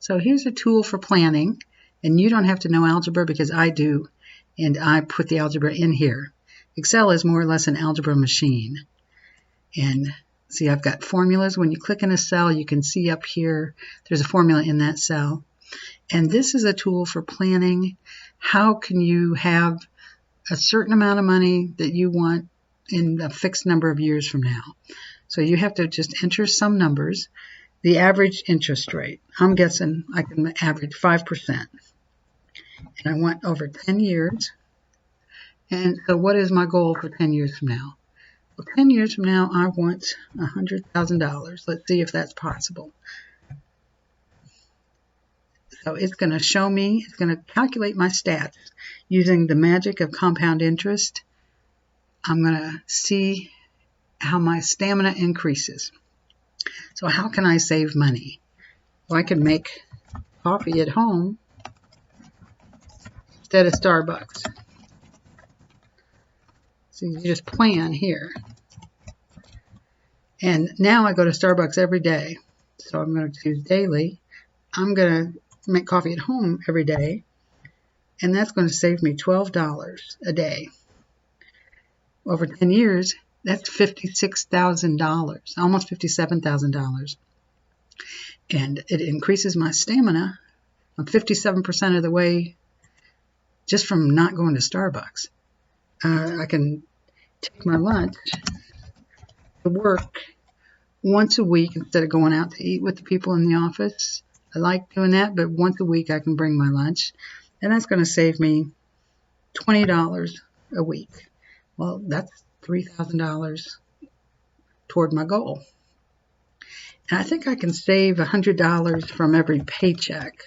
So here's a tool for planning, and you don't have to know algebra because I do, and I put the algebra in here. Excel is more or less an algebra machine. And see, I've got formulas. When you click in a cell, you can see up here, there's a formula in that cell. And this is a tool for planning. How can you have a certain amount of money that you want in a fixed number of years from now? So you have to just enter some numbers. The average interest rate, I'm guessing I can average 5%. And I want over 10 years. And so what is my goal for 10 years from now? Well, 10 years from now, I want $100,000. Let's see if that's possible. So it's going to show me, it's going to calculate my stats using the magic of compound interest. I'm going to see how my stamina increases. So how can I save money? Well, I can make coffee at home instead of Starbucks. So you just plan here. And now I go to Starbucks every day. So I'm going to choose daily. I'm going to make coffee at home every day. And that's going to save me $12 a day. Over 10 years, that's $56,000, almost $57,000. And it increases my stamina. I'm 57% of the way just from not going to Starbucks. I can take my lunch to work once a week instead of going out to eat with the people in the office. I like doing that, but once a week I can bring my lunch. And that's going to save me $20 a week. Well, that's $3,000 toward my goal. And I think I can save $100 from every paycheck.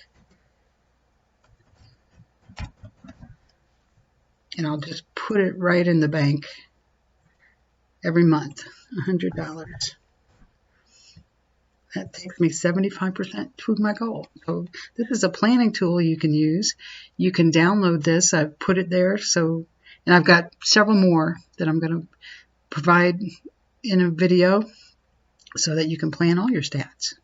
And I'll just put it right in the bank every month, $100. That takes me 75% to my goal. So this is a planning tool you can use. You can download this. I've put it there. So, and I've got several more that I'm going to provide in a video so that you can plan all your stats.